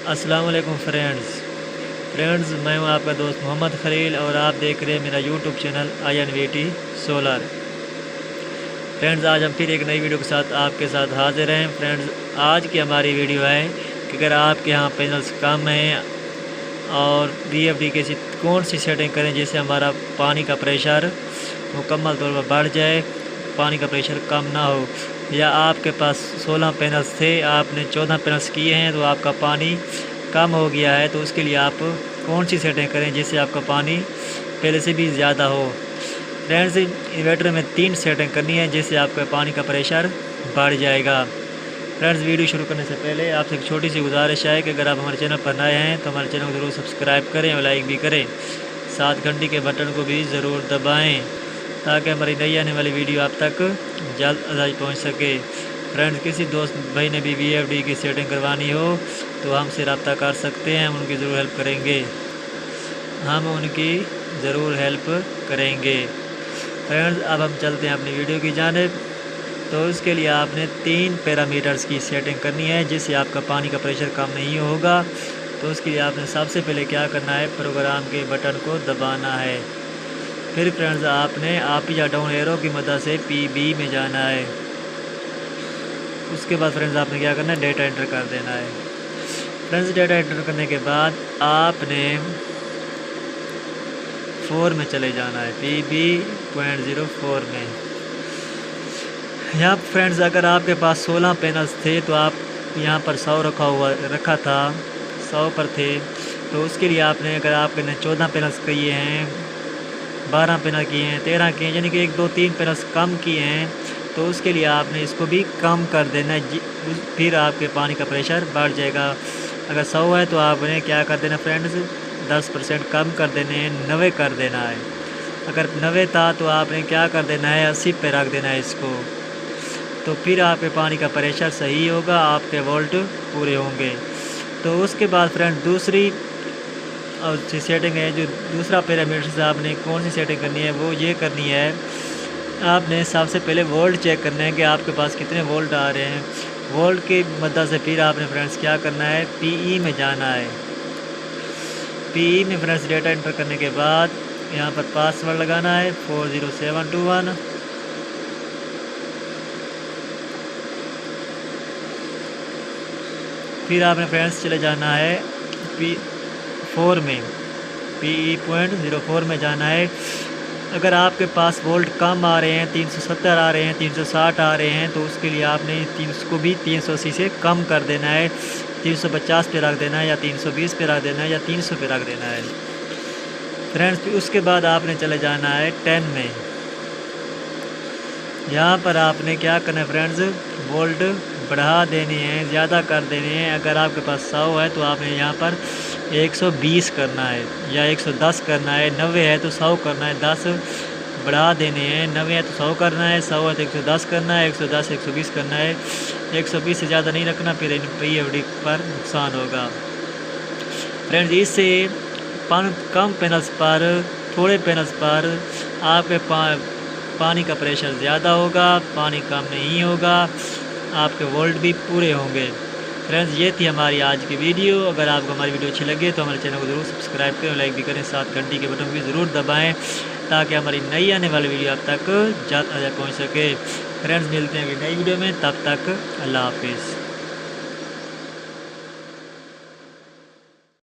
السلام علیکم فرینڈز میں ہوں آپ کا دوست محمد خلیل اور آپ دیکھ رہے ہیں میرا YouTube channel INVT solar. Friends آج ہم پھر ایک نئی ویڈیو کے ساتھ آپ کے ساتھ حاضر ہیں۔ فرینڈز آج کی ہماری ویڈیو ہے کہ اگر آپ کے ہاں پینلز کم ہیں اور VFD کی کون سی سیٹنگ کریں جس سے ہمارا پانی کا پریشر مکمل طور پر بڑھ جائے، پانی کا پریشر کم نہ ہو، یا آپ کے پاس 16 پینلز تھے آپ نے 14 پینلز کیے ہیں تو آپ کا پانی کم ہو گیا ہے، تو اس کے لیے آپ کون سی سیٹنگ کریں جس سے آپ کا پانی پہلے سے بھی زیادہ ہو۔ فرینڈز انورٹر میں 3 سیٹنگ کرنی ہے جس سے آپ کا پانی کا پریشر بڑھ جائے گا۔ فرینڈز ویڈیو شروع کرنے سے پہلے آپ سے ایک چھوٹی سی گزارش ہے کہ اگر آپ ہمارے چینل پر نئے ہیں تو ہمارے چینل کو ضرور سبسکرائب کریں اور لائک بھی کریں، ساتھ گھنٹی کے بٹن کو بھی ضرور دبائیں تاکہ ہماری نئی آنے والی ویڈیو آپ تک جلد از پہنچ سکے۔ فرینڈز کسی دوست بھائی نے بھی VFD کی سیٹنگ کروانی ہو تو ہم سے رابطہ کر سکتے ہیں، ہم ان کی ضرور ہیلپ کریں گے۔ فرینڈز اب ہم چلتے ہیں اپنی ویڈیو کی جانب۔ تو اس کے لیے آپ نے 3 پیرامیٹرز کی سیٹنگ کرنی ہے جس سے آپ کا پانی کا پریشر کم نہیں ہوگا۔ تو اس کے لیے آپ نے سب سے پہلے کیا کرنا ہے، پروگرام کے بٹن کو دبانا ہے۔ پھر فرینڈز آپ نے اپ یا ڈاؤن ایرو کی مدد سے PB میں جانا ہے۔ اس کے بعد فرینڈز آپ نے کیا کرنا ہے، ڈیٹا انٹر کر دینا ہے۔ فرینڈز ڈیٹا انٹر کرنے کے بعد آپ نے 4 میں چلے جانا ہے، PB.04 میں۔ یہاں فرینڈز اگر آپ کے پاس 16 پینلز تھے تو آپ یہاں پر 100 رکھا تھا، 100 پر تھے، تو اس کے لیے آپ نے اگر آپ نے 14 پینلز کیے ہیں، 12 پینل کیے ہیں، 13 کیے ہیں، یعنی کہ 1 2 3 پینلز کم کیے ہیں، تو اس کے لیے آپ نے اس کو بھی کم کر دینا ہے، پھر آپ کے پانی کا پریشر بڑھ جائے گا۔ اگر 100 ہے تو آپ نے کیا کر دینا فرینڈز، 10% کم کر دینے ہیں، 90 کر دینا ہے۔ اگر 90 تھا تو آپ نے کیا کر دینا ہے، 80 پہ رکھ دینا ہے اس کو، تو پھر آپ کے پانی کا پریشر صحیح ہوگا، آپ کے وولٹ پورے ہوں گے۔ تو اس کے بعد فرینڈ دوسری سیٹنگ ہے، جو دوسرا پیرامیٹر سے آپ نے کون سی سیٹنگ کرنی ہے، وہ یہ کرنی ہے، آپ نے سب سے پہلے وولٹ چیک کرنا ہے کہ آپ کے پاس کتنے وولٹ آ رہے ہیں۔ وولٹ کی مدد سے پھر آپ نے فرینڈز کیا کرنا ہے، PE میں جانا ہے۔ PE میں فرینڈز ڈیٹا انٹر کرنے کے بعد یہاں پر پاسورڈ لگانا ہے 40721۔ پھر آپ نے فرینڈز چلے جانا ہے P4 میں، PE.04 میں جانا ہے۔ اگر آپ کے پاس وولٹ کم آ رہے ہیں، 370 آ رہے ہیں، 360 آ رہے ہیں، تو اس کے لیے آپ نے اس کو بھی 380 سے کم کر دینا ہے، 350 پہ رکھ دینا ہے، یا 320 پہ رکھ دینا ہے، یا 300 پہ رکھ دینا ہے۔ فرینڈز اس کے بعد آپ نے چلے جانا ہے 10 میں۔ یہاں پر آپ نے کیا کرنا ہے فرینڈز، وولٹ بڑھا دینے ہیں، زیادہ کر دینے ہیں۔ اگر آپ کے پاس 100 ہے تو آپ نے یہاں پر 120 کرنا ہے یا 110 کرنا ہے، 90 ہے تو 100 کرنا ہے، 10 بڑھا دینے ہیں، 90 ہے تو 100 کرنا ہے، 100 ہے تو 110 کرنا ہے، 110 120 کرنا ہے، 120 سے زیادہ نہیں رکھنا، پھر VFD پر نقصان ہوگا۔ فرینڈز اس سے کم پینلز پر، تھوڑے پینلز پر آپ کے پانی کا پریشر زیادہ ہوگا، پانی کم نہیں ہوگا، آپ کے وولٹ بھی پورے ہوں گے۔ فرینڈز یہ تھی ہماری آج کی ویڈیو۔ اگر آپ کو ہماری ویڈیو اچھی لگے تو ہمارے چینل کو ضرور سبسکرائب کریں، لائک بھی کریں، ساتھ گھنٹی کے بٹن کو بھی ضرور دبائیں تاکہ ہماری نئی آنے والی ویڈیو آپ تک جلد پہنچ سکے۔ فرینڈز ملتے ہیں نئی ویڈیو میں، تب تک اللہ حافظ۔